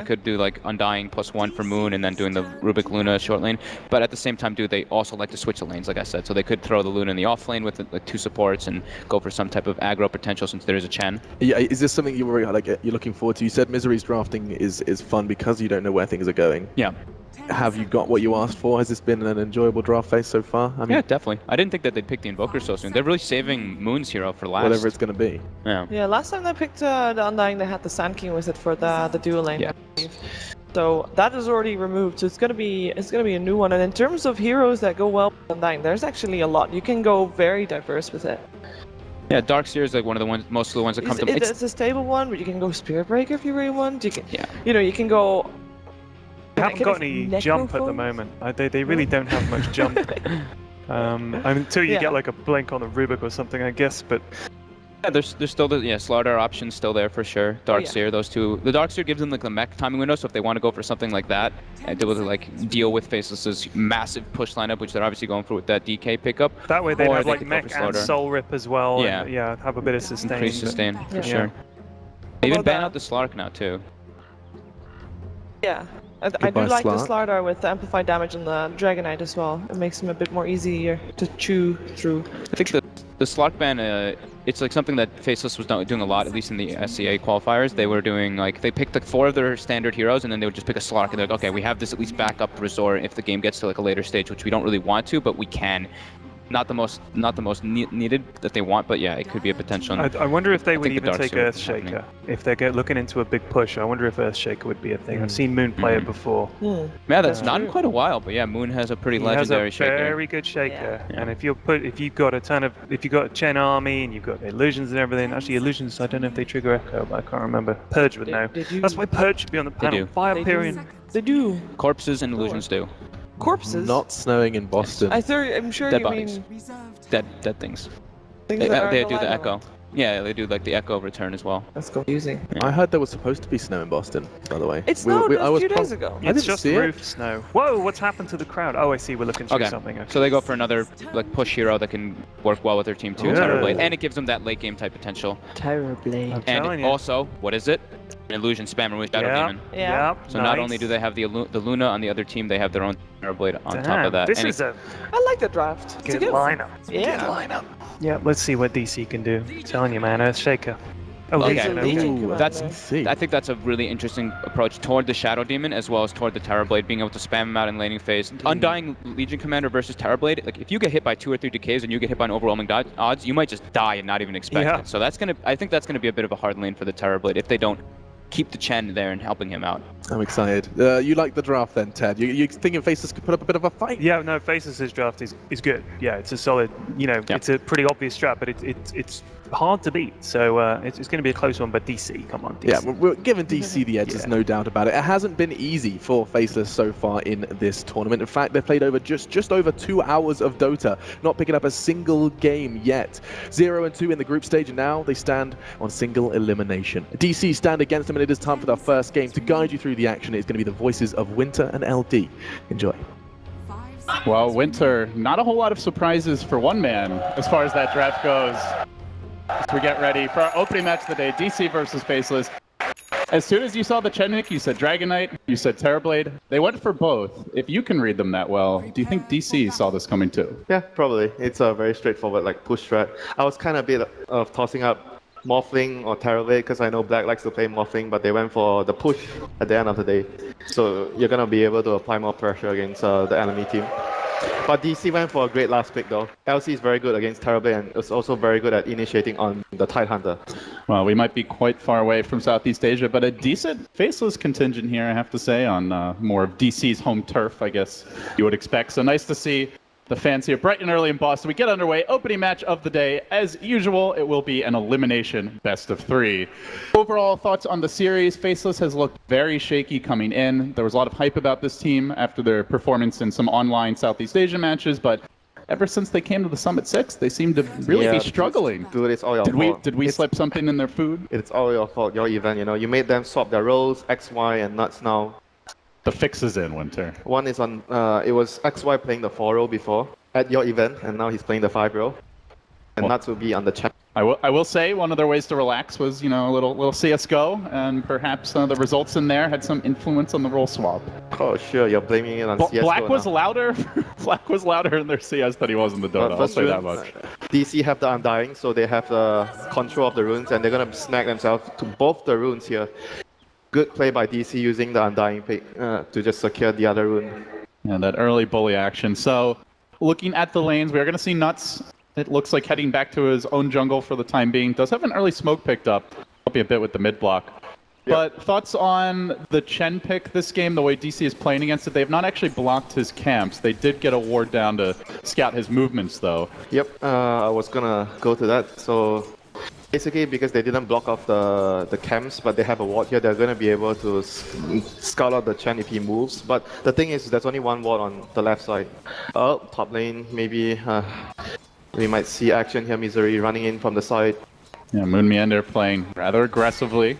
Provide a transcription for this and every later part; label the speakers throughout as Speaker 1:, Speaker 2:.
Speaker 1: could do like Undying +1 for Moon and then doing the Rubik Luna short lane. But at the same time, they also like to switch the lanes, like I said. So they could throw the Luna in the off lane with like 2 supports and go for some type of aggro potential since there is a Chen.
Speaker 2: Yeah, is this something you were like you're looking forward to? You said Misery's drafting is fun because you don't know where things are going.
Speaker 1: Yeah.
Speaker 2: Have you got what you asked for? Has this been an enjoyable draft phase so far? I mean,
Speaker 1: yeah, definitely. I didn't think that they'd pick the Invoker so soon. They're really saving Moon's hero for last.
Speaker 2: Whatever it's going to be.
Speaker 1: Yeah.
Speaker 3: Yeah, last time they picked the Undying, they had the Sand King with it for the dual lane.
Speaker 1: Yeah.
Speaker 3: So that is already removed. So it's gonna be a new one. And in terms of heroes that go well with Undying, there's actually a lot. You can go very diverse with it.
Speaker 1: Yeah, Darkseer is like one of the ones, most of the ones that come to mind.
Speaker 3: It's a stable one, but you can go Spirit Breaker if you really want. You can,
Speaker 1: yeah.
Speaker 3: You know, you can go.
Speaker 4: They haven't got any jump at the moment. They really don't have much jump. Until you get like a blink on the Rubik or something, I guess. But
Speaker 1: yeah, there's still the Slardar option still there for sure. Darkseer, those two. The Darkseer gives them like the mech timing window, so if they want to go for something like that, and deal with Faceless's massive push lineup, which they're obviously going for with that DK pickup.
Speaker 4: That way they'd have like mech and Soul Rip as well.
Speaker 1: Yeah,
Speaker 4: and, yeah, have a bit of sustain.
Speaker 1: Increased sustain for sure. They even ban out the Slark now too.
Speaker 3: Yeah. I do like the Slardar with the amplified damage on the Dragonite as well. It makes him a bit more easier to chew through.
Speaker 1: I think the Slark ban, it's like something that Faceless was doing a lot, at least in the SCA qualifiers. They were doing like, they picked like 4 of their standard heroes and then they would just pick a Slark and they're like, okay, we have this at least backup resort if the game gets to like a later stage, which we don't really want to, but we can. Not the most needed that they want, but yeah, it could be a potential.
Speaker 4: I wonder if they would even take Earthshaker. If they're looking into a big push, I wonder if Earthshaker would be a thing. I've seen Moon play it before.
Speaker 1: Yeah, that's not in quite a while, but yeah, Moon has a pretty legendary shaker.
Speaker 4: He has a very good shaker, and if you've got a Chen army and you've got illusions and everything, actually illusions, I don't know if they trigger Echo, but I can't remember. Purge would know. That's why Purge should be on the panel. Firepyrian.
Speaker 3: They do.
Speaker 1: Corpses and illusions do.
Speaker 3: Corpses?
Speaker 2: Not snowing in Boston.
Speaker 3: I'm sure
Speaker 1: dead
Speaker 3: you
Speaker 1: bodies.
Speaker 3: mean...
Speaker 1: Dead things.
Speaker 3: They
Speaker 1: do the Echo. Yeah, they do like the Echo return as well.
Speaker 3: That's confusing.
Speaker 2: I heard there was supposed to be snow in Boston, by the way.
Speaker 3: It snowed a few days ago.
Speaker 4: It's just roof snow. Whoa, what's happened to the crowd? Oh, I see, we're looking through something. Okay.
Speaker 1: So they go for another like push hero that can work well with their team too, Terrorblade. And it gives them that late game type potential.
Speaker 3: Terrorblade.
Speaker 1: And also, what is it? An illusion spammer with Shadow Demon.
Speaker 3: Yeah.
Speaker 1: So not only do they have the Luna on the other team, they have their own Terrorblade on top of that.
Speaker 3: I like the draft.
Speaker 4: Good lineup.
Speaker 3: Yeah.
Speaker 4: Good lineup. Yeah, let's see what DC can do. I'm telling you, man, Earthshaker. Oh,
Speaker 1: okay. I think that's a really interesting approach toward the Shadow Demon as well as toward the Terrorblade, being able to spam him out in laning phase. Undying Legion Commander versus Terrorblade, like if you get hit by 2 or 3 decays and you get hit by an overwhelming odds, you might just die and not even expect it. So I think that's gonna be a bit of a hard lane for the Terrorblade if they don't keep the Chen there and helping him out.
Speaker 2: I'm excited. You like the draft then, Ted? You thinking Faceless could put up a bit of a fight?
Speaker 4: Yeah, no, Faceless' draft is good. Yeah, it's a solid, it's a pretty obvious draft, but it's hard to beat. So it's going to be a close one, but DC, come on, DC.
Speaker 2: Yeah, we're giving DC the edge, there's no doubt about it. It hasn't been easy for Faceless so far in this tournament. In fact, they've played over just over 2 hours of Dota, not picking up a single game yet. 0-2 in the group stage, and now they stand on single elimination. DC stand against them, and it is time for their first game. To guide you through the action, it's going to be the voices of Winter and LD. Enjoy.
Speaker 5: Well, Winter, not a whole lot of surprises for one man as far as that draft goes. As we get ready for our opening match of the day, DC versus Faceless. As soon as you saw the Chenik, you said Dragonite, you said Terrorblade. They went for both. If you can read them that well, do you think DC saw this coming too?
Speaker 6: Yeah, probably. It's a very straightforward push strat. I was kind of a bit of tossing up Morphling or Terrorblade because I know Black likes to play Morphling, but they went for the push at the end of the day. So you're going to be able to apply more pressure against the enemy team. But DC went for a great last pick though. LC is very good against Terrorblade and is also very good at initiating on the Tidehunter.
Speaker 5: Well, we might be quite far away from Southeast Asia, but a decent Faceless contingent here, I have to say, on more of DC's home turf, I guess you would expect. So nice to see the fans here bright and early in Boston. We get underway. Opening match of the day. As usual, it will be an elimination best of 3. Overall thoughts on the series. Faceless has looked very shaky coming in. There was a lot of hype about this team after their performance in some online Southeast Asian matches, but ever since they came to the Summit 6, they seem to really be struggling.
Speaker 6: Dude, it's all your fault.
Speaker 5: Did we slip something in their food?
Speaker 6: It's all your fault, your event, You made them swap their roles, X, Y, and Nuts now.
Speaker 5: The fix is in, Winter.
Speaker 6: One is on, it was XY playing the 4 role before at your event, and now he's playing the 5 role. And Nuts will be on the chat.
Speaker 5: I will say one of their ways to relax was, you know, a little CS:GO, and perhaps the results in there had some influence on the role swap.
Speaker 6: Oh, sure, you're blaming it on CS:GO
Speaker 5: Black was
Speaker 6: now.
Speaker 5: louder. Black was louder in their CS than he was in the Dota. I'll say that much.
Speaker 6: DC have the Undying, so they have the control of the runes, and they're gonna snag themselves to both the runes here. Good play by DC using the Undying pick to just secure the other rune.
Speaker 5: And that early bully action. So, looking at the lanes, we are going to see Nuts. It looks like heading back to his own jungle for the time being. Does have an early smoke picked up. Help you a bit with the mid block. Yep. But thoughts on the Chen pick this game, the way DC is playing against it? They have not actually blocked his camps. They did get a ward down to scout his movements, though.
Speaker 6: Yep, I was going to go to that. So basically, because they didn't block off the camps, but they have a ward here, they're going to be able to scout out the Chen if he moves. But the thing is, there's only one ward on the left side. Top lane, maybe we might see action here. Misery running in from the side.
Speaker 5: Yeah, Moon Meander playing rather aggressively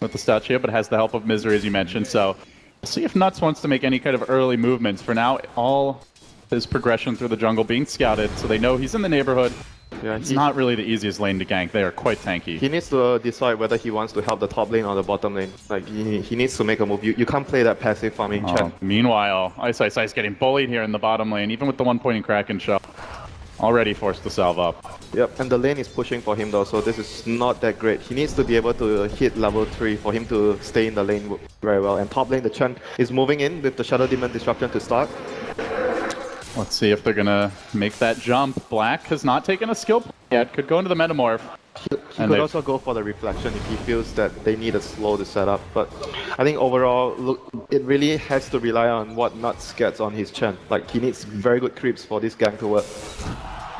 Speaker 5: with the stout here, but has the help of Misery, as you mentioned. So we'll see if Nuts wants to make any kind of early movements. For now, all his progression through the jungle being scouted, so they know he's in the neighborhood. Yeah, it's not really the easiest lane to gank. They are quite tanky.
Speaker 6: He needs to decide whether he wants to help the top lane or the bottom lane. Like, he needs to make a move. You can't play that passive farming Chen.
Speaker 5: Meanwhile, Ice is getting bullied here in the bottom lane, even with the one-pointing Kraken shot. Already forced to salve up.
Speaker 6: Yep, and the lane is pushing for him though, so this is not that great. He needs to be able to hit level 3 for him to stay in the lane very well. And top lane, the Chen is moving in with the Shadow Demon Disruption to start.
Speaker 5: Let's see if they're gonna make that jump. Black has not taken a skill point yet. Could go into the Metamorph.
Speaker 6: He could also go for the Reflection if he feels that they need a slow to set up. But I think overall, look, it really has to rely on what Nuts gets on his Chen. Like, he needs very good creeps for this gang to work.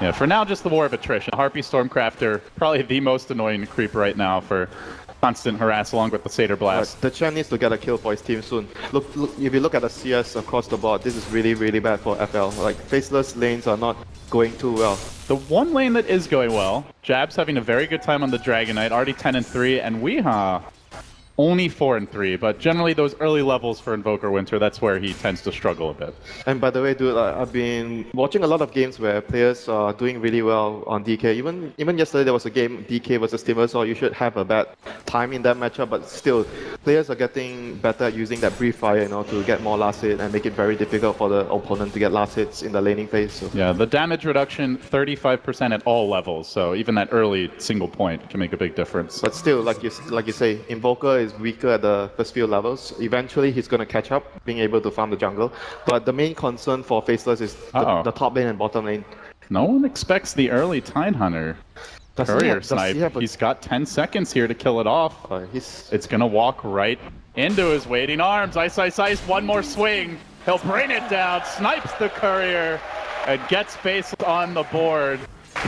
Speaker 5: Yeah, for now, just the War of Attrition. Harpy Stormcrafter, probably the most annoying creep right now for constant harass along with the Satyr Blast.
Speaker 6: The Chen needs to get a kill for his team soon. Look, if you look at the CS across the board, this is really, really bad for FL. Like, Faceless lanes are not going too well.
Speaker 5: The one lane that is going well, Jab's having a very good time on the Dragon Knight, already 10-3, and Weehaw only 4-3, but generally those early levels for Invoker Winter, that's where he tends to struggle a bit.
Speaker 6: And by the way, dude, I've been watching a lot of games where players are doing really well on DK. Even yesterday there was a game, DK versus Timbersaw. You should have a bad time in that matchup, but still, players are getting better at using that brief fire, you know, to get more last hit and make it very difficult for the opponent to get last hits in the laning phase. So.
Speaker 5: Yeah, the damage reduction 35% at all levels, so even that early single point can make a big difference.
Speaker 6: But still, like you say, Invoker is weaker at the first few levels. Eventually, he's going to catch up, being able to farm the jungle. But the main concern for Faceless is the top lane and bottom lane.
Speaker 5: No one expects the early Tidehunter courier snipe. He's got 10 seconds here to kill it off. It's going to walk right into his waiting arms. Ice, one more swing. He'll bring it down, snipes the courier, and gets Faceless on the board.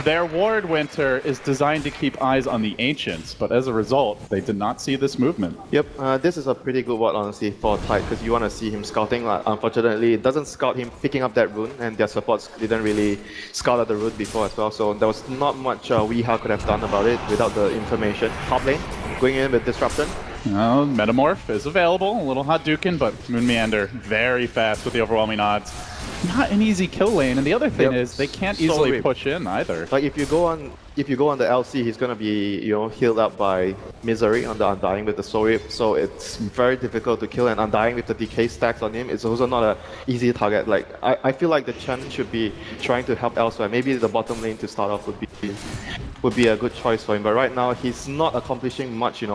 Speaker 5: Their Ward Winter is designed to keep eyes on the Ancients, but as a result, they did not see this movement.
Speaker 6: Yep, this is a pretty good ward, honestly, for Tide, because you want to see him scouting. Unfortunately, it doesn't scout him picking up that rune, and their supports didn't really scout out the rune before as well, so there was not much Weehaw could have done about it without the information. Top lane, going in with Disruption.
Speaker 5: Well, Metamorph is available, a little Hadouken, but Moon Meander very fast with the overwhelming odds. Not an easy kill lane, and the other thing is they can't easily push in either.
Speaker 6: Like if you go on the LC, he's gonna be healed up by Misery on the Undying with the Soul Rip, so it's very difficult to kill. And Undying with the decay stacks on him is also not an easy target. Like I feel like the Chen should be trying to help elsewhere. Maybe the bottom lane to start off would be a good choice for him. But right now he's not accomplishing much,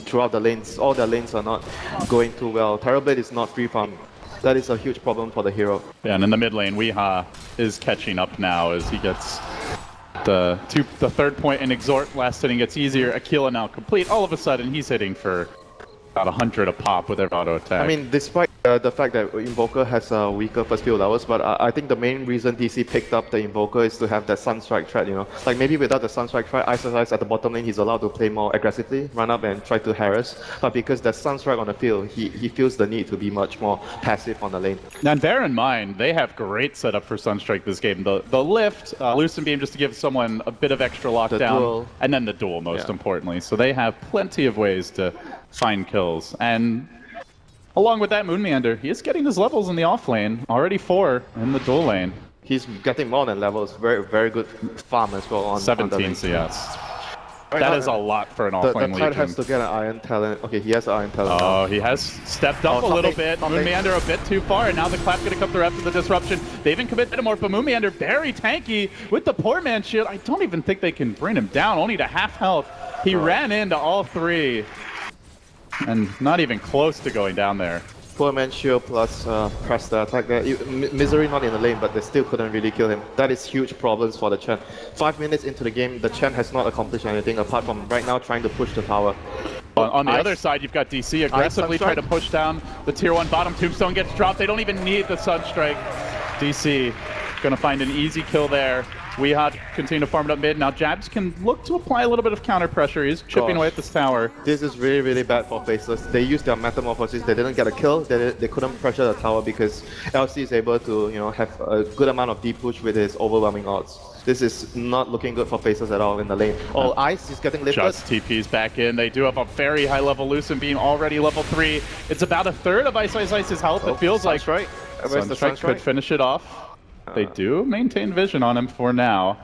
Speaker 6: throughout the lanes. All the lanes are not going too well. Terrorblade is not free farm. That is a huge problem for the hero.
Speaker 5: Yeah, and in the mid lane, Weehaw is catching up now as he gets the third point in Exhort. Last hitting gets easier. Aquila now complete. All of a sudden, he's hitting for about 100 a pop with their auto attack.
Speaker 6: I mean, despite the fact that Invoker has a weaker first few levels, but I think the main reason DC picked up the Invoker is to have that Sunstrike threat, Like maybe without the Sunstrike threat, Ice at the bottom lane, he's allowed to play more aggressively, run up and try to harass. But because there's Sunstrike on the field, he feels the need to be much more passive on the lane.
Speaker 5: And bear in mind, they have great setup for Sunstrike this game. The lift, Lucent Beam just to give someone a bit of extra lockdown, and then the duel most importantly. So they have plenty of ways to find kills. And along with that, Moon Meander, he is getting his levels in the off lane. Already 4 in the dual lane.
Speaker 6: He's getting more than levels. Very, very good farm as well on
Speaker 5: 17
Speaker 6: on the lane.
Speaker 5: CS. That is a lot for an
Speaker 6: The
Speaker 5: offlane
Speaker 6: Tide
Speaker 5: Legion.
Speaker 6: has to get an Iron Talent. Okay, he has an Iron Talent now.
Speaker 5: Oh, he has stepped up a little bit. Moonmeander a bit too far, and now the clap gonna come through after the disruption. They even commit Metamorph, but Moonmeander very tanky with the poor man shield. I don't even think they can bring him down, only to half health. He ran into all three, and not even close to going down there.
Speaker 6: Poor man shield plus press the attack there. Misery not in the lane, but they still couldn't really kill him. That is huge problems for the Chen. 5 minutes into the game, the Chen has not accomplished anything apart from right now trying to push the tower.
Speaker 5: On the other side, you've got DC aggressively trying to push down the tier 1 bottom. Tombstone gets dropped. They don't even need the Sunstrike. DC gonna find an easy kill there. Weehaw continue to farm it up mid. Now Jabs can look to apply a little bit of counter pressure. He's chipping away at this tower.
Speaker 6: This is really, really bad for Faceless. They used their Metamorphosis. They didn't get a kill. They couldn't pressure the tower because LC is able to, have a good amount of deep push with his overwhelming odds. This is not looking good for Faceless at all in the lane. Oh, Ice is getting lifted.
Speaker 5: Just TP's back in. They do have a very high level Lucent Beam already level 3. It's about a third of Ice's health. It feels like Sunstrike could finish it off. They do maintain vision on him for now.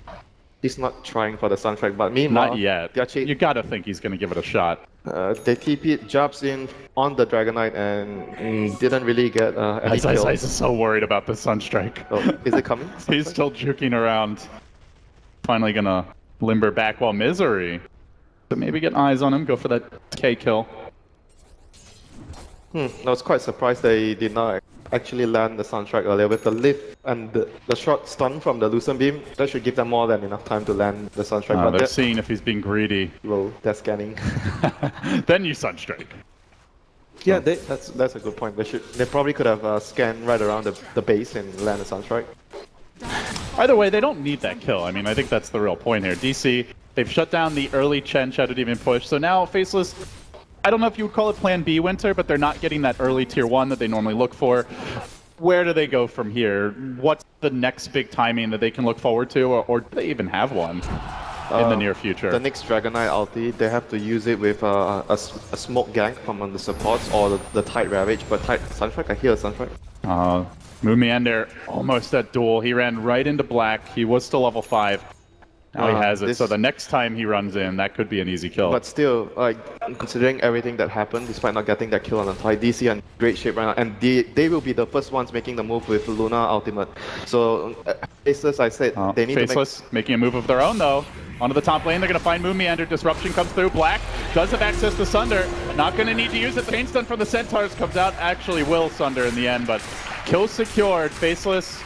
Speaker 6: He's not trying for the Sunstrike, but meanwhile...
Speaker 5: Not yet. You gotta think he's gonna give it a shot.
Speaker 6: They TP'd Jabs in on the Dragonite and didn't really get any kills.
Speaker 5: Ice is so worried about the Sunstrike.
Speaker 6: Oh, is it coming?
Speaker 5: He's still juking around. Finally gonna limber back while Misery. So maybe get eyes on him, go for that K kill.
Speaker 6: I was quite surprised they did not actually land the Sunstrike earlier with the lift and the short stun from the Lucent Beam. That should give them more than enough time to land the Sunstrike.
Speaker 5: But they're seeing if he's being greedy.
Speaker 6: Well, they're scanning.
Speaker 5: Then you Sunstrike.
Speaker 6: Yeah, that's a good point. They probably could have scanned right around the base and land a Sunstrike.
Speaker 5: Either way, they don't need that kill. I mean, I think that's the real point here. DC, they've shut down the early Chen Shadow Demon push, so now Faceless, I don't know if you would call it Plan B Winter, but they're not getting that early tier 1 that they normally look for. Where do they go from here? What's the next big timing that they can look forward to, or do they even have one in the near future?
Speaker 6: The next Dragonite ulti, they have to use it with a smoke gank from the supports or the Tide Ravage, but Tide Sunstrike, I hear a Sunstrike.
Speaker 5: Moonmeander almost at duel. He ran right into black. He was still level 5. Now he has it, so the next time he runs in, that could be an easy kill.
Speaker 6: But still, considering everything that happened, despite not getting that kill on the Tide, DC are in great shape right now, and they will be the first ones making the move with Luna Ultimate. So, Faceless, I said, they need
Speaker 5: Faceless making a move of their own, though. Onto the top lane, they're going to find Moonmeander. Disruption comes through. Black does have access to Sunder. Not going to need to use it. The chain stun from the Centaurs comes out. Actually will Sunder in the end, but kill secured. Faceless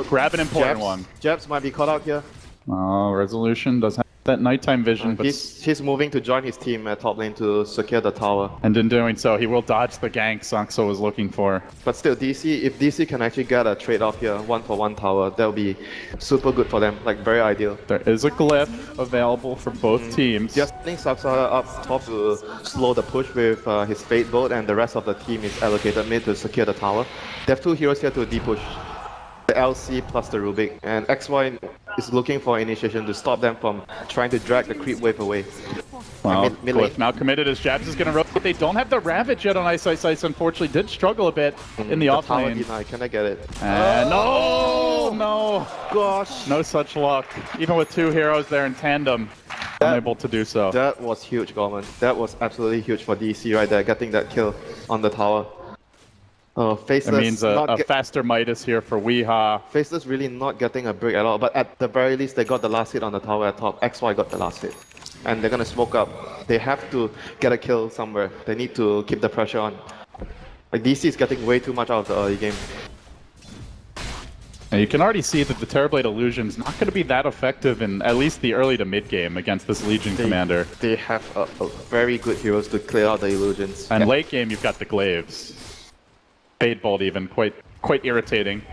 Speaker 5: grab an important one.
Speaker 6: Jabs might be caught out here.
Speaker 5: Resolution does have that nighttime vision, but
Speaker 6: he's moving to join his team at top lane to secure the tower.
Speaker 5: And in doing so, he will dodge the gank Saxo was looking for.
Speaker 6: But still, if DC can actually get a trade-off here, 1-for-1 tower, that would be super good for them, like very ideal.
Speaker 5: There is a glyph available for both teams.
Speaker 6: Just sending Saxo up top to slow the push with his Fate Bolt, and the rest of the team is allocated mid to secure the tower. They have 2 heroes here to depush. The LC plus the Rubik, and XY is looking for initiation to stop them from trying to drag the creep wave away.
Speaker 5: Well, Glyph now committed as Jabs is going to rotate. They don't have the Ravage yet on Ice, unfortunately. Did struggle a bit in the off lane.
Speaker 6: Can I get it?
Speaker 5: And no! Gosh! No such luck. Even with 2 heroes there in tandem, unable to do so.
Speaker 6: That was huge, Gorman. That was absolutely huge for DC right there, getting that kill on the tower. Faceless.
Speaker 5: It means a faster Midas here for Weehaw.
Speaker 6: Faceless really not getting a break at all, but at the very least, they got the last hit on the tower at top. XY got the last hit. And they're going to smoke up. They have to get a kill somewhere. They need to keep the pressure on. Like, DC is getting way too much out of the early game.
Speaker 5: And you can already see that the Terrorblade Illusion's not going to be that effective in at least the early to mid game against this Legion commander.
Speaker 6: They have a very good heroes to clear out the illusions.
Speaker 5: And late game, you've got the Glaives. Fade Bolt even, quite irritating.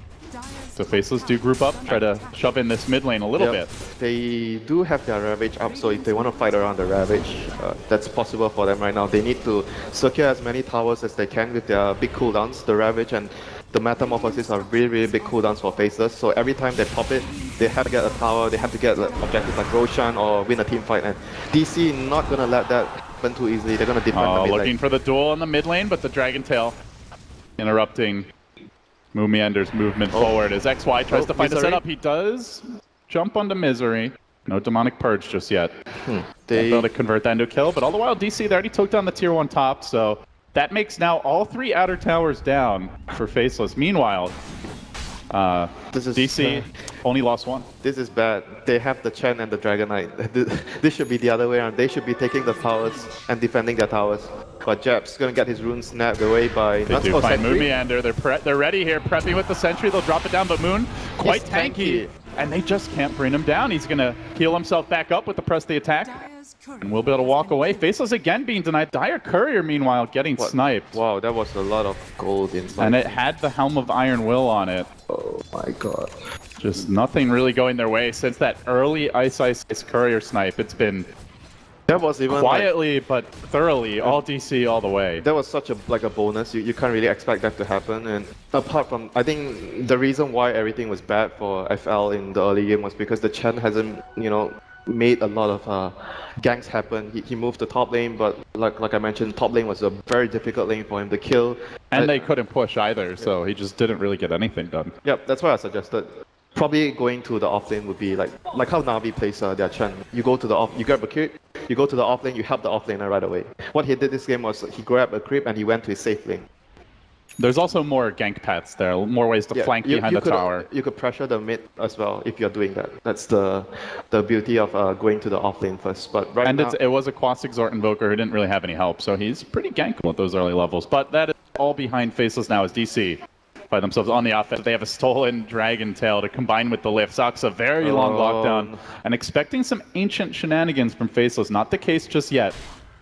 Speaker 5: So Faceless do group up, try to shove in this mid lane a little bit.
Speaker 6: They do have their Ravage up, so if they want to fight around the Ravage, that's possible for them right now. They need to secure as many towers as they can with their big cooldowns. The Ravage and the Metamorphosis are really, really big cooldowns for Faceless, so every time they pop it, they have to get a tower, they have to get objectives like Roshan or win a team fight, and DC not going to let that happen too easily. They're going to defend the mid lane.
Speaker 5: Looking for the duel in the mid lane, but the Dragon Tail interrupting Moonmeander's movement forward as XY tries to find a setup. He does jump onto Misery. No Demonic Purge just yet. They able to convert that into a kill, but all the while DC, they already took down the tier 1 top, so that makes now all 3 outer towers down for Faceless. Meanwhile, DC only lost 1.
Speaker 6: This is bad. They have the Chen and the Dragon Knight. This should be the other way around. They should be taking the towers and defending their towers. But Jab's gonna get his rune snapped away by...
Speaker 5: They do find Moon Meander. They're ready here, prepping with the sentry. They'll drop it down, but Moon, quite tanky. And they just can't bring him down. He's gonna heal himself back up with the press the attack. And we'll be able to walk away. Faceless again being denied. Dire Courier, meanwhile, getting sniped.
Speaker 6: Wow, that was a lot of gold inside.
Speaker 5: And it had the Helm of Iron Will on it.
Speaker 6: Oh my god.
Speaker 5: Just nothing really going their way since that early Ice Courier snipe. It's been
Speaker 6: that was even
Speaker 5: quietly but thoroughly all DC all the way.
Speaker 6: That was such a bonus. You can't really expect that to happen. And apart from, I think the reason why everything was bad for FL in the early game was because the Chen hasn't, made a lot of ganks happen. He moved to top lane, but like I mentioned, top lane was a very difficult lane for him to kill.
Speaker 5: And they couldn't push either, so he just didn't really get anything done.
Speaker 6: Yep, that's why I suggested probably going to the off lane would be like how Na'Vi plays their Chen. You go to the off, you grab a creep, you go to the off lane, you help the off laner right away. What he did this game was he grabbed a creep and he went to his safe lane.
Speaker 5: There's also more gank paths there, more ways to flank behind the tower.
Speaker 6: You could pressure the mid as well if you're doing that. That's the beauty of going to the off lane first. But right now,
Speaker 5: it was a Quas Exhort Invoker who didn't really have any help, so he's pretty gankable at those early levels. But that is all behind Faceless now as DC by themselves on the offense. They have a stolen Dragon Tail to combine with the lift. Saksa, very long lockdown, and expecting some ancient shenanigans from Faceless. Not the case just yet.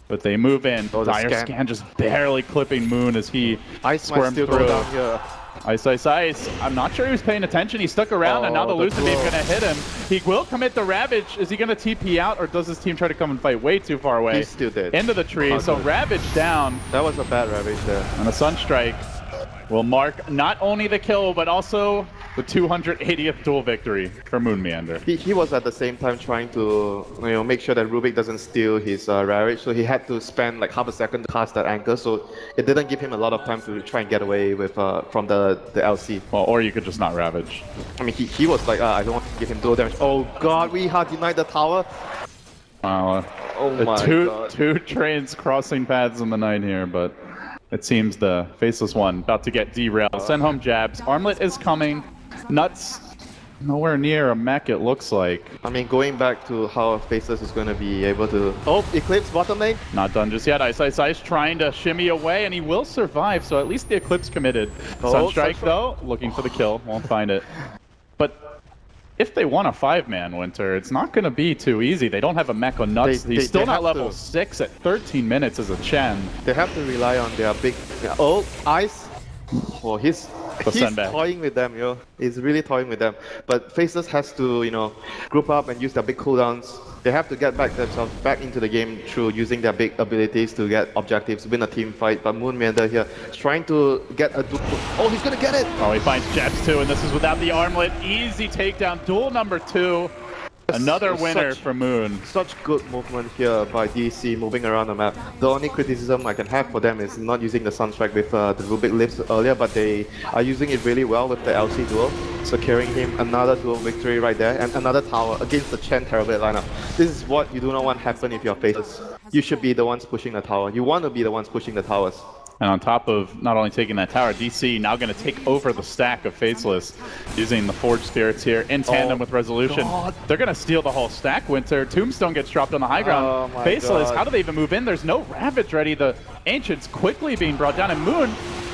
Speaker 5: But they move in. Dire Scan just barely clipping Moon as he squirms through. Ice. I'm not sure he was paying attention. He stuck around, and now the Lucid Beam's going to hit him. He will commit the Ravage. Is he going to TP out, or does his team try to come and fight way too far away?
Speaker 6: He's still dead.
Speaker 5: Into the tree. So Ravage down.
Speaker 6: That was a bad Ravage there.
Speaker 5: And a Sunstrike will mark not only the kill, but also the 280th duel victory for Moon Meander.
Speaker 6: He was at the same time trying to make sure that Rubik doesn't steal his Ravage, so he had to spend like half a second to cast that anchor, so it didn't give him a lot of time to try and get away with from the LC.
Speaker 5: Well, or you could just not Ravage.
Speaker 6: I mean, he was like, I don't want to give him dual damage. Oh god, we had denied the tower.
Speaker 5: Wow.
Speaker 6: Oh my god.
Speaker 5: Two trains crossing paths in the night here, but it seems the Faceless one about to get derailed. Send home Jabs. Armlet is coming. Nuts nowhere near a mech, it looks like.
Speaker 6: I mean, going back to how Faceless is going to be able to... Oh, Eclipse bottom lane?
Speaker 5: Not done just yet. Ice trying to shimmy away, and he will survive, so at least the Eclipse committed. Sunstrike, though, looking for the kill. Won't find it. But if they want a 5-man Winter, it's not going to be too easy. They don't have a mech on Nuts. He's still not level 6 at 13 minutes as a Chen.
Speaker 6: They have to rely on their big... Oh, Ice. Oh, he's toying with them, He's really toying with them. But Faceless has to, group up and use their big cooldowns. They have to get themselves back into the game through using their big abilities to get objectives, win a team fight. But Moon Meander here is trying to get a duel. Oh, he's gonna get it!
Speaker 5: Oh, he finds Jabs too, and this is without the armlet. Easy takedown, duel number 2. Another winner for Moon.
Speaker 6: Such good movement here by DC, moving around the map. The only criticism I can have for them is not using the Sunstrike with the Rubik lifts earlier, but they are using it really well with the LC duel, securing him another duel victory right there, and another tower against the Chen Terrorblade lineup. This is what you do not want to happen if you're Faceless. You should be the ones pushing the tower. You want to be the ones pushing the towers.
Speaker 5: And on top of not only taking that tower, DC now going to take over the stack of Faceless, using the Forge Spirits here in tandem with Resolution. God. They're going to steal the whole stack, Winter. Tombstone gets dropped on the high ground. Faceless, how do they even move in? There's no Ravage ready. The Ancient's quickly being brought down, and Moon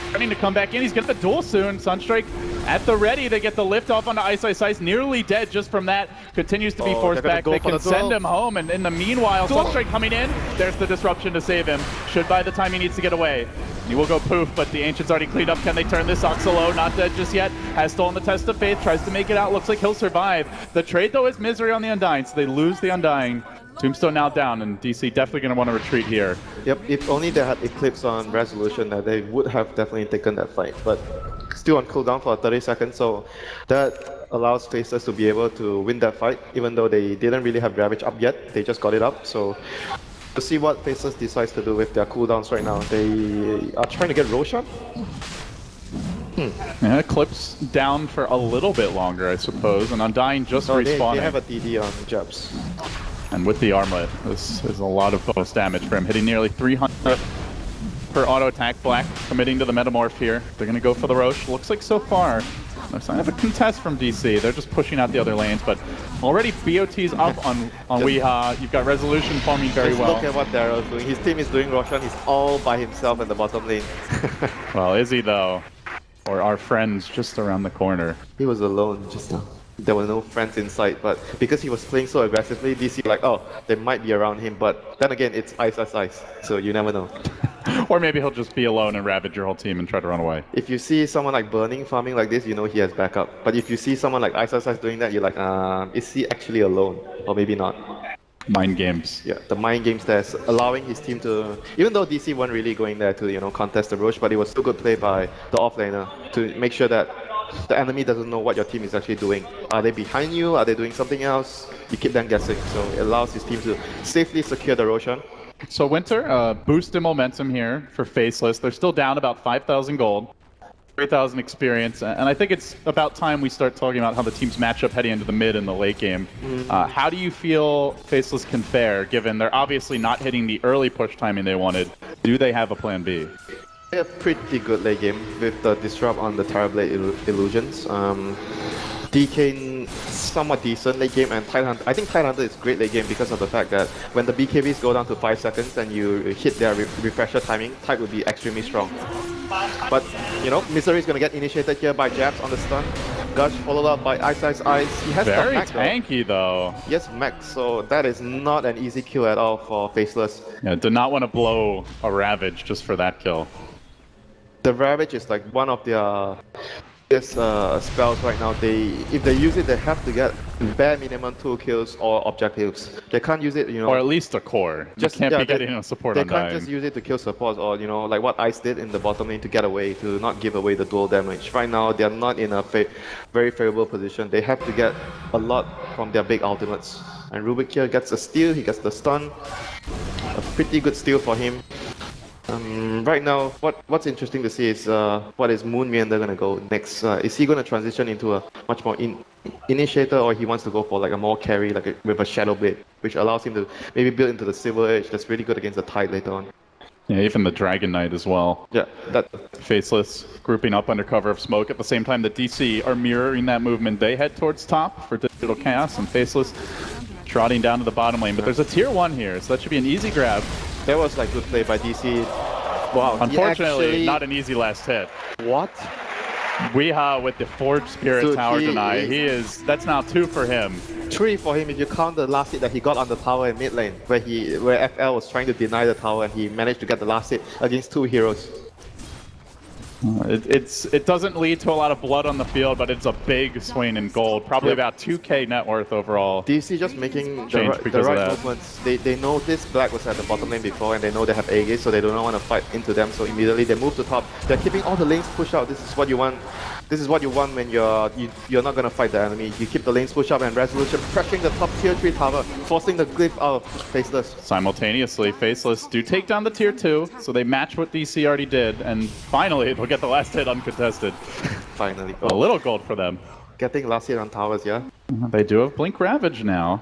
Speaker 5: starting to come back in. He's getting the duel soon. Sunstrike at the ready. They get the lift off onto Ice. Nearly dead just from that. Continues to be forced back. They can send him home. And in the meanwhile, Sunstrike coming in. There's the disruption to save him. Should by the time he needs to get away. He will go poof, but the Ancient's already cleaned up. Can they turn this? Oxalo, not dead just yet. Has stolen the Test of Faith. Tries to make it out. Looks like he'll survive. The trade, though, is Misery on the Undying. So they lose the Undying. Tombstone now down, and DC definitely going to want to retreat here.
Speaker 6: Yep, if only they had Eclipse on Resolution, they would have definitely taken that fight. But still on cooldown for 30 seconds, so that allows Faceless to be able to win that fight, even though they didn't really have Ravage up yet. They just got it up, so to see what Faceless decides to do with their cooldowns right now. They are trying to get Roshan.
Speaker 5: Yeah, Eclipse down for a little bit longer, I suppose, and Undying just respawning.
Speaker 6: They have a DD on Jabs.
Speaker 5: And with the armlet, this is a lot of bonus damage for him, hitting nearly 300 per auto attack. Black committing to the Metamorph here. They're going to go for the Roche. Looks like so far, no sign of a contest from DC. They're just pushing out the other lanes, but already BOT's up on Weeha. You've got Resolution farming very well.
Speaker 6: Look at what Daryl's doing. His team is doing Roshan. He's all by himself in the bottom lane.
Speaker 5: Well, is he though? Or our friends just around the corner?
Speaker 6: He was alone just now. There were no friends in sight, but because he was playing so aggressively, DC like, oh, they might be around him, but then again, it's ice, so you never know.
Speaker 5: Or maybe he'll just be alone and ravage your whole team and try to run away.
Speaker 6: If you see someone like Burning farming like this, you know he has backup. But if you see someone like ice doing that, you're like, is he actually alone? Or maybe not.
Speaker 5: Mind games.
Speaker 6: Yeah, the mind games that's allowing his team to, even though DC weren't really going there to, contest the Roche, but it was still good play by the offlaner to make sure that the enemy doesn't know what your team is actually doing. Are they behind you? Are they doing something else? You keep them guessing. So it allows his team to safely secure the Roshan.
Speaker 5: So Winter, boost in momentum here for Faceless. They're still down about 5,000 gold, 3,000 experience, and I think it's about time we start talking about how the teams match up heading into the mid and the late game. How do you feel Faceless can fare, given they're obviously not hitting the early push timing they wanted? Do they have a plan B?
Speaker 6: They have pretty good late game with the disrupt on the Terrorblade illusions. DK somewhat decent late game, and Tidehunter. I think Tidehunter is great late game because of the fact that when the BKBs go down to 5 seconds and you hit their refresher timing, Tide will be extremely strong. But Misery is going to get initiated here by jabs on the stun. Gush followed up by Ice. He has
Speaker 5: very
Speaker 6: the mech,
Speaker 5: tanky though.
Speaker 6: Yes, mech. So that is not an easy kill at all for Faceless.
Speaker 5: Yeah, did not want to blow a Ravage just for that kill.
Speaker 6: The Ravage is like one of their spells right now. If they use it, they have to get bare minimum 2 kills or objectives. They can't use it,
Speaker 5: or at least a core. Just can't be getting a support on
Speaker 6: They can't just use it to kill supports, or like what Ice did in the bottom lane to get away, to not give away the dual damage. Right now, they are not in a very favorable position. They have to get a lot from their big ultimates. And Rubik here gets a steal. He gets the stun. A pretty good steal for him. Right now, what's interesting to see is what is Moon Meander going to go next. Is he going to transition into a much more initiator, or he wants to go for like a more carry, with a Shadow Blade, which allows him to maybe build into the Silver Edge that's really good against the Tide later on.
Speaker 5: Yeah, even the Dragon Knight as well.
Speaker 6: Yeah, that
Speaker 5: Faceless grouping up under cover of smoke. At the same time, the DC are mirroring that movement. They head towards top for Digital Chaos, and Faceless trotting down to the bottom lane. But there's a tier 1 here, so that should be an easy grab.
Speaker 6: That was like good play by DC. Wow.
Speaker 5: Unfortunately, not an easy last hit.
Speaker 6: What?
Speaker 5: Weeha with the Forge Spirit Tower deny. That's now 2 for him.
Speaker 6: 3 for him if you count the last hit that he got on the tower in mid lane, where FL was trying to deny the tower and he managed to get the last hit against 2 heroes.
Speaker 5: It doesn't lead to a lot of blood on the field, but it's a big swing in gold. Probably about 2k net worth overall.
Speaker 6: DC just making the right movements. They know this Black was at the bottom lane before, and they know they have A-Gaze, so they do not want to fight into them. So immediately they move to top. They're keeping all the lanes pushed out. This is what you want. This is what you want when you're not gonna fight the enemy. You keep the lanes pushed up and Resolution pressuring the top tier 3 tower, forcing the glyph out of Faceless.
Speaker 5: Simultaneously, Faceless do take down the tier 2, so they match what DC already did, and finally they'll get the last hit uncontested.
Speaker 6: Finally.
Speaker 5: A little gold for them.
Speaker 6: Getting last hit on towers, yeah?
Speaker 5: They do have Blink Ravage now.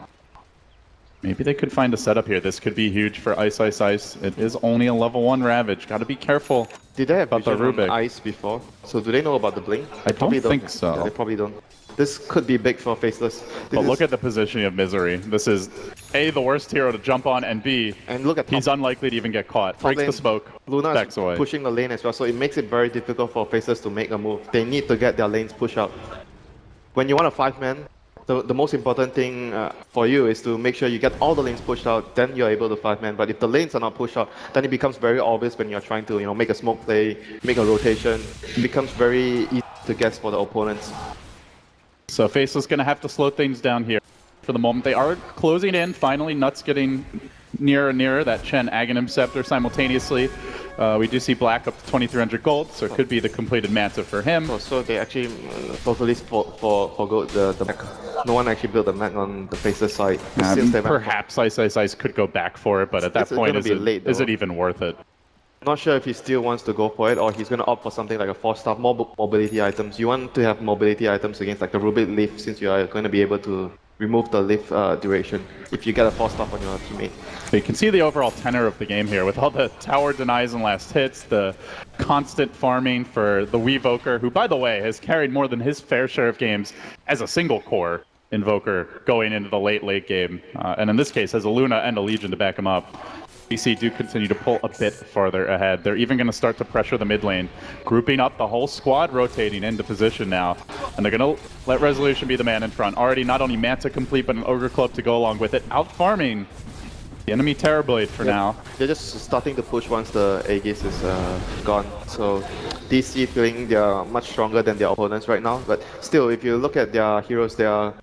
Speaker 5: Maybe they could find a setup here. This could be huge for Ice. It is only a level 1 Ravage. Gotta be careful.
Speaker 6: Did they have
Speaker 5: about the Rubik
Speaker 6: on Ice before? So do they know about the Blink?
Speaker 5: I don't think so.
Speaker 6: Yeah, they probably don't. This could be big for Faceless.
Speaker 5: But look at the positioning of Misery. This is A, the worst hero to jump on, and B, he's unlikely to even get caught. Breaks the smoke,
Speaker 6: Luna
Speaker 5: backs away.
Speaker 6: Pushing the lane as well, so it makes it very difficult for Faceless to make a move. They need to get their lanes pushed out. When you want a 5-man, the most important thing for you is to make sure you get all the lanes pushed out, then you're able to 5-man. But if the lanes are not pushed out, then it becomes very obvious when you're trying to make a smoke play, make a rotation. It becomes very easy to guess for the opponents.
Speaker 5: So Faceless going to have to slow things down here for the moment. They are closing in. Finally, Nuts getting nearer and nearer. That Chen Aghanim Scepter simultaneously. We do see Black up to 2,300 gold, so it could be the completed Manta for him.
Speaker 6: Oh, so they actually totally forgo the mech. No one actually built the mech on the Faceless side.
Speaker 5: Perhaps Ice could go back for it, but at that point, is it even worth it?
Speaker 6: Not sure if he still wants to go for it, or he's going to opt for something like a 4-star, more mobility items. You want to have mobility items against like the Rubik Leaf, since you are going to be able to remove the lift duration if you get a force stop on your teammate.
Speaker 5: You can see the overall tenor of the game here with all the tower denies and last hits, the constant farming for the Weevoker, who, by the way, has carried more than his fair share of games as a single core Invoker going into the late game. And in this case, has a Luna and a Legion to back him up. BC do continue to pull a bit farther ahead. They're even going to start to pressure the mid lane, grouping up the whole squad, rotating into position now. And they're going to let Resolution be the man in front. Already not only Manta complete, but an Ogre Club to go along with it. Out farming the enemy Terrorblade for now.
Speaker 6: They're just starting to push once the Aegis is gone. So DC feeling they are much stronger than their opponents right now. But still, if you look at their heroes, they are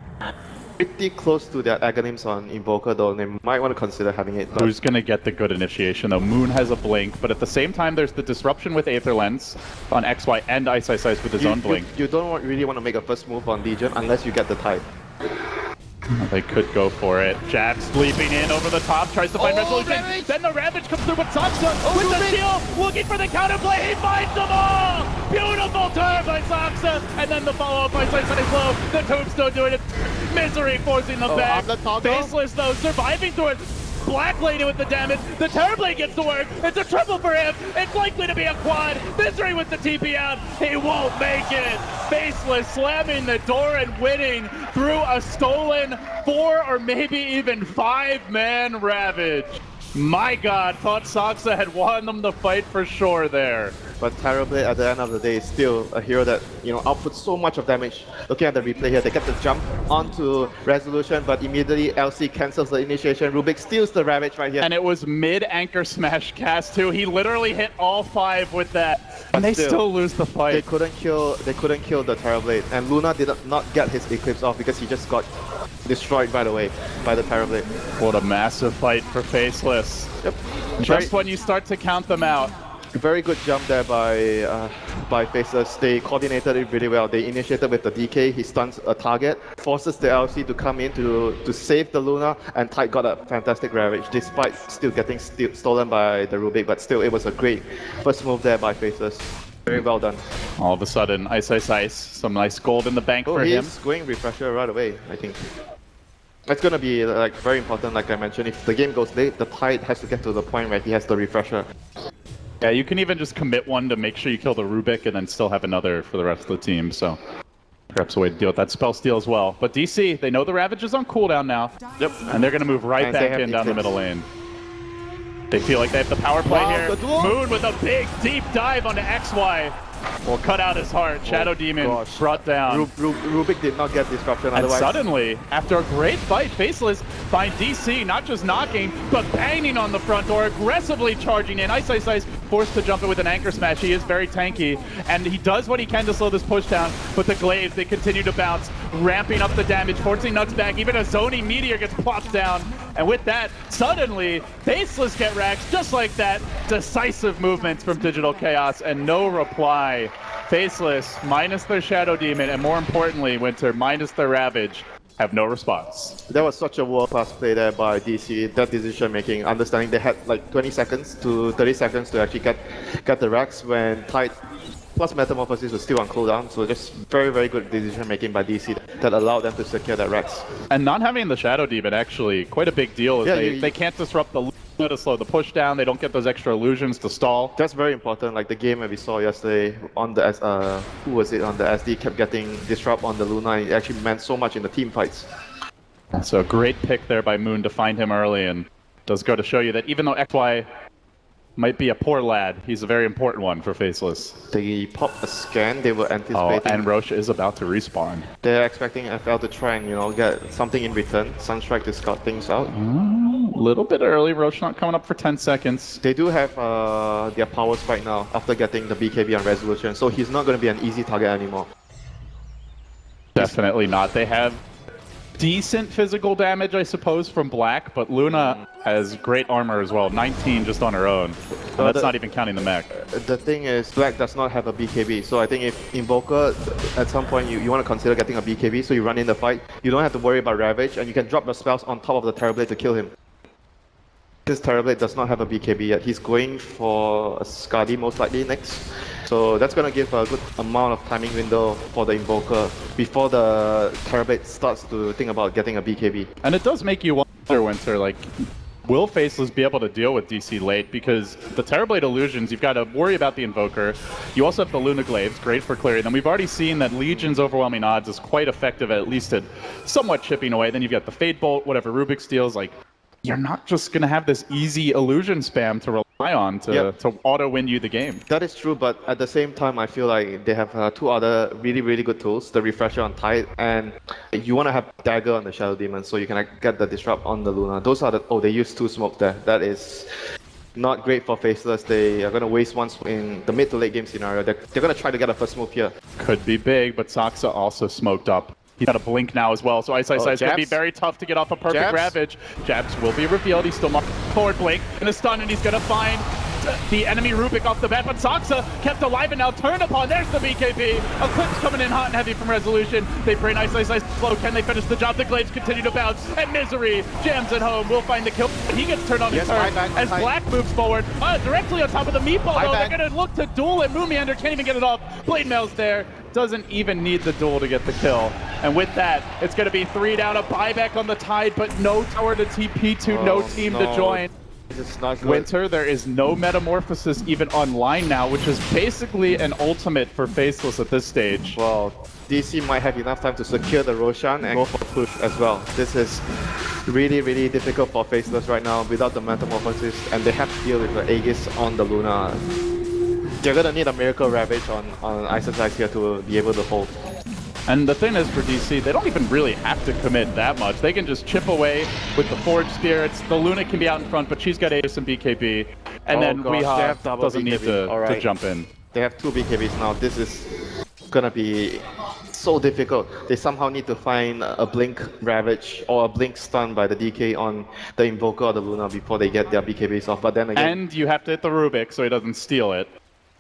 Speaker 6: pretty close to their Aghanims on Invoker, though they might want to consider having it.
Speaker 5: Who's going to get the good initiation, though? Moon has a blink, but at the same time, there's the disruption with Aether Lens on XY and Ice with his own blink.
Speaker 6: You don't really want to make a first move on Legion unless you get the Tide.
Speaker 5: They could go for it. Jax leaping in over the top, tries to find Resolution.
Speaker 1: Ravage.
Speaker 5: Then the Ravage comes through with Saksa with the shield, looking for the counterplay. He finds them all! Beautiful turn by Saksa, and then the follow-up by Sunny Flow. The Tombstone doing it. Misery forcing them back. Faceless, though, surviving through it. Black Lady with the damage. The Terrorblade gets to work. It's a triple for him. It's likely to be a quad. Misery with the TP out. He won't make it. Faceless slamming the door and winning through a stolen 4 or maybe even 5-man Ravage. My God, thought Saksa had won them the fight for sure there.
Speaker 6: But Terrorblade at the end of the day is still a hero that, outputs so much of damage. Looking at the replay here, they get the jump onto Resolution, but immediately LC cancels the initiation. Rubik steals the Ravage right here.
Speaker 5: And it was mid-anchor smash cast too. He literally hit all 5 with that. And they still lose the fight.
Speaker 6: They couldn't kill the Terrorblade. And Luna did not get his Eclipse off because he just got destroyed right away by the Terrorblade.
Speaker 5: What a massive fight for Faceless.
Speaker 6: Yep.
Speaker 5: Just when you start to count them out.
Speaker 6: Very good jump there by Faceless. They coordinated it really well. They initiated with the DK. He stuns a target, forces the LC to come in to save the Luna, and Tide got a fantastic Ravage despite still getting stolen by the Rubik. But still, it was a great first move there by Faceless. Very well done.
Speaker 5: All of a sudden, Ice. Some nice gold in the bank for him.
Speaker 6: He's going Refresher right away, I think. It's going to be very important, like I mentioned. If the game goes late, the Tide has to get to the point where he has the Refresher.
Speaker 5: Yeah, you can even just commit one to make sure you kill the Rubik and then still have another for the rest of the team, so perhaps a way to deal with that spell steal as well. But DC, they know the Ravage is on cooldown now.
Speaker 6: Yep.
Speaker 5: And they're going to move right back in down the middle lane. They feel like they have the power play here. Moon with a big, deep dive onto XY. Will cut out his heart. Shadow Demon brought down.
Speaker 6: Rubik did not get disruption
Speaker 5: and
Speaker 6: otherwise.
Speaker 5: Suddenly, after a great fight, Faceless find DC not just knocking, but banging on the front door, aggressively charging in. Ice forced to jump in with an anchor smash. He is very tanky, and he does what he can to slow this push down, but the Glaives, they continue to bounce, ramping up the damage, forcing Nuts back. Even a Zoni Meteor gets plopped down, and with that, suddenly, Faceless get racks just like that. Decisive movements from Digital Chaos, and no reply. Faceless, minus their Shadow Demon, and more importantly, Winter, minus their Ravage, have no response.
Speaker 6: That was such a world-class play there by DC, that decision-making, understanding they had like 20 seconds to 30 seconds to actually get the racks when Tide plus Metamorphosis was still on cooldown, so just very, very good decision-making by DC that allowed them to secure that racks.
Speaker 5: And not having the Shadow Demon, actually, quite a big deal.
Speaker 6: Yeah,
Speaker 5: they can't disrupt the Luna to slow the push down, they don't get those extra illusions to stall.
Speaker 6: That's very important, like the game that we saw yesterday on the, who was it, on the SD kept getting disrupt on the Luna, and it actually meant so much in the team fights.
Speaker 5: So a great pick there by Moon to find him early, and does go to show you that even though XY might be a poor lad, he's a very important one for Faceless.
Speaker 6: They popped a scan, they were anticipating.
Speaker 5: Oh, and Roche is about to respawn.
Speaker 6: They're expecting FL to try and, get something in return. Sunstrike to scout things out.
Speaker 5: A little bit early, Roche not coming up for 10 seconds.
Speaker 6: They do have their powers right now after getting the BKB on Resolution, so he's not going to be an easy target anymore.
Speaker 5: Definitely not. They have decent physical damage, I suppose, from Black, but Luna has great armor as well, 19 just on her own. And that's not even counting the mech.
Speaker 6: The thing is, Black does not have a BKB, so I think if Invoker, at some point you want to consider getting a BKB, so you run in the fight, you don't have to worry about Ravage, and you can drop your spells on top of the Terrorblade to kill him. This Terrorblade does not have a BKB yet. He's going for a Skadi most likely next. So that's going to give a good amount of timing window for the Invoker before the Terrorblade starts to think about getting a BKB.
Speaker 5: And it does make you wonder, Winter, like, will Faceless be able to deal with DC late? Because the Terrorblade illusions, you've got to worry about the Invoker. You also have the Luna Glaives, great for clearing them. We've already seen that Legion's overwhelming odds is quite effective, at least at somewhat chipping away. Then you've got the Fade Bolt, whatever Rubik steals. Like, you're not just going to have this easy illusion spam to rely on to auto-win you the game.
Speaker 6: That is true, but at the same time, I feel like they have two other really, really good tools. The Refresher on Tide, and you want to have Dagger on the Shadow Demon so you can get the Disrupt on the Luna. Those are the... Oh, they use 2 smoke there. That is not great for Faceless. They are going to waste one in the mid to late game scenario. They're going to try to get a first move here.
Speaker 5: Could be big, but Saksa also smoked up. He's got a blink now as well, so Ice going to be very tough to get off a perfect Ravage. Jabs will be revealed. He's still marked forward blink and a stun, and he's going to find the enemy Rubik off the bat, but Saksa kept alive and now turned upon. There's the BKB. Eclipse coming in hot and heavy from Resolution. They bring Ice slow. Can they finish the job? The Glaives continue to bounce, and Misery jams it home. Will find the kill. He gets turned on his turn as Black moves forward. Directly on top of the meatball, though. They're going to look to duel, and Moomiander can't even get it off. Blade Mail's there. Doesn't even need the duel to get the kill. And with that, it's going to be 3 down, a buyback on the Tide, but no tower to TP to, no team to join.
Speaker 6: It's not good.
Speaker 5: Winter, there is no Metamorphosis even online now, which is basically an ultimate for Faceless at this stage.
Speaker 6: Well, DC might have enough time to secure the Roshan and go for push as well. This is really, really difficult for Faceless right now without the Metamorphosis, and they have to deal with the Aegis on the Luna. They're gonna need a Miracle Ravage on Ice here to be able to hold.
Speaker 5: And the thing is, for DC, they don't even really have to commit that much. They can just chip away with the Forge Spirits. The Luna can be out in front, but she's got Ace and BKB. And then Weehaw doesn't need to jump in.
Speaker 6: They have 2 BKBs now. This is gonna be so difficult. They somehow need to find a Blink Ravage or a Blink Stun by the DK on the Invoker or the Luna before they get their BKBs off. But then again...
Speaker 5: And you have to hit the Rubik so he doesn't steal it.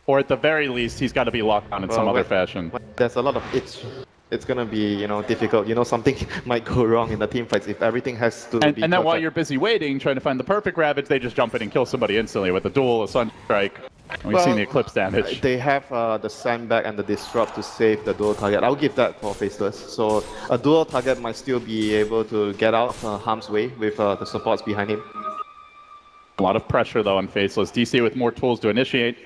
Speaker 5: Or at the very least, he's got to be locked on in some other fashion.
Speaker 6: There's a lot of it's gonna be, you know, difficult. You know, something might go wrong in the team fights if everything has to be
Speaker 5: and then while you're busy waiting, trying to find the perfect Ravage, they just jump in and kill somebody instantly with a duel, a Sunstrike. And we've seen the Eclipse damage.
Speaker 6: They have the Sandbag and the Disrupt to save the dual target. I'll give that for Faceless. So a dual target might still be able to get out of harm's way with the supports behind him.
Speaker 5: A lot of pressure though on Faceless. DC with more tools to initiate.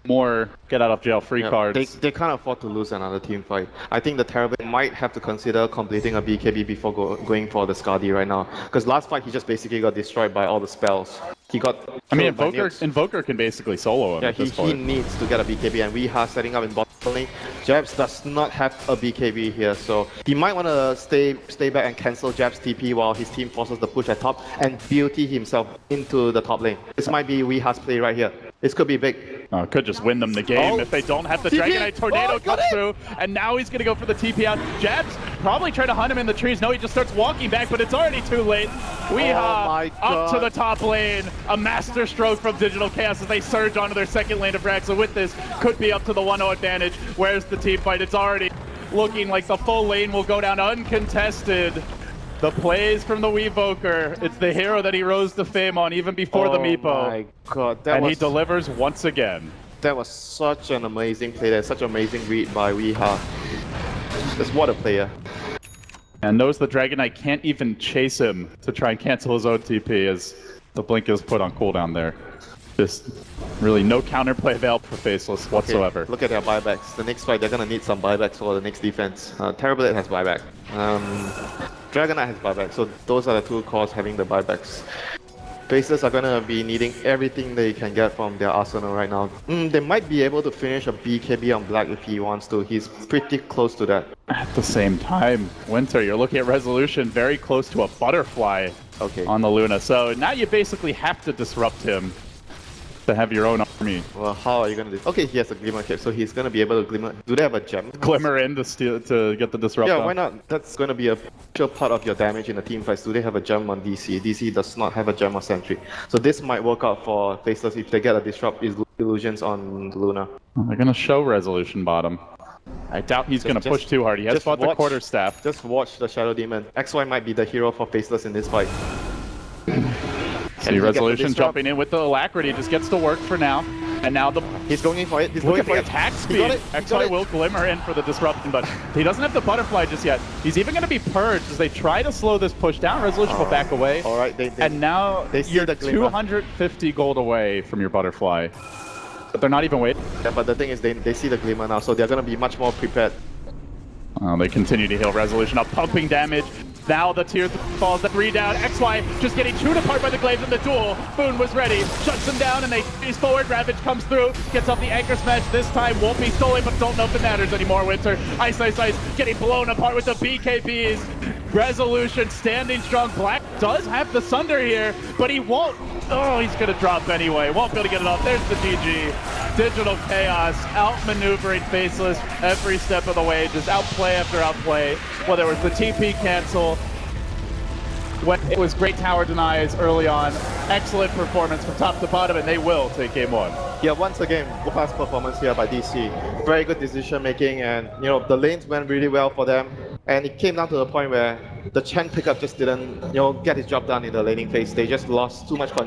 Speaker 5: More get out of jail free cards.
Speaker 6: They can't afford to lose another team fight. I think the Terrorblade might have to consider completing a BKB before going for the Skadi right now. Because last fight he just basically got destroyed by all the spells. He got...
Speaker 5: I mean, Invoker can basically solo him at this point.
Speaker 6: He needs to get a BKB, and Weehaw setting up in bottom lane. Jabs does not have a BKB here, so he might want to stay back and cancel Jabs TP while his team forces the push at top and BOT himself into the top lane. This might be Weehaw's play right here. This could be big.
Speaker 5: Could just win them the game if they don't have the Dragonite Tornado come through. And now he's going to go for the TP out. Jabs probably trying to hunt him in the trees. No, he just starts walking back, but it's already too late. Weehaw up to the top lane. A master stroke from Digital Chaos as they surge onto their second lane of Rax. So with this, could be up to the 1-0 advantage. Where's the team fight? It's already looking like the full lane will go down uncontested. The plays from the Weevoker. It's the hero that he rose to fame on even before the Meepo.
Speaker 6: Oh my god.
Speaker 5: And he delivers once again.
Speaker 6: That was such an amazing play there. Such an amazing read by Weehaw. Just what a player.
Speaker 5: And knows the Dragonite can't even chase him to try and cancel his own TP as the blink is put on cooldown there. Just really no counterplay available for Faceless whatsoever.
Speaker 6: Look at their buybacks. The next fight, they're going to need some buybacks for the next defense. Terrorblade has buyback. Dragonite has buyback. So those are the 2 cores having the buybacks. Faceless are going to be needing everything they can get from their arsenal right now. They might be able to finish a BKB on Black if he wants to. He's pretty close to that.
Speaker 5: At the same time, Winter, you're looking at Resolution very close to a butterfly on the Luna. So now you basically have to disrupt him to have your own army.
Speaker 6: Well, how are you going to do? Okay, he has a Glimmer Cape, so he's going to be able to Glimmer. Do they have a gem?
Speaker 5: Glimmer in to get the disrupt.
Speaker 6: Yeah, why not? That's going to be a pure part of your damage in the team fights. Do they have a gem on DC? DC does not have a gem on Sentry. So this might work out for Faceless if they get a disrupt illusions on Luna.
Speaker 5: They're going to show Resolution bottom. I doubt he's going to push too hard. He has fought the Quarterstaff.
Speaker 6: Just watch the Shadow Demon. XY might be the hero for Faceless in this fight.
Speaker 5: See Resolution jumping in with the Alacrity, just gets to work for now. And now
Speaker 6: He's going in for it. He's
Speaker 5: looking
Speaker 6: looking
Speaker 5: for
Speaker 6: for it.
Speaker 5: attack
Speaker 6: He
Speaker 5: speed.
Speaker 6: got it. He got
Speaker 5: XY
Speaker 6: it.
Speaker 5: will glimmer in for the disruption, but he doesn't have the butterfly just yet. He's even going to be purged as they try to slow this push down. Resolution will back away.
Speaker 6: All right,
Speaker 5: And now
Speaker 6: they see
Speaker 5: you're
Speaker 6: the glimmer.
Speaker 5: 250 gold away from your butterfly. But they're not even waiting.
Speaker 6: Yeah, but the thing is, they see the glimmer now, so they're gonna be much more prepared.
Speaker 5: They continue to heal Resolution up, pumping damage. Now the tier falls at 3 down. XY just getting chewed apart by the Glaives in the duel. Boone was ready, shuts them down, and they freeze forward. Ravage comes through, gets off the anchor smash. This time won't be stolen, but don't know if it matters anymore, Winter. Ice getting blown apart with the BKBs. Resolution standing strong. Black does have the Sunder here, but he won't. Oh, he's gonna drop anyway. Won't be able to get it off. There's the GG. Digital Chaos outmaneuvering Faceless every step of the way, just outplay after outplay. Whether it was the TP cancel, when it was great tower denies early on, excellent performance from top to bottom, and they will take game 1.
Speaker 6: Yeah, once again, world-class performance here by DC. Very good decision making, and the lanes went really well for them. And it came down to the point where the Chen pickup just didn't, get his job done in the laning phase. They just lost too much control.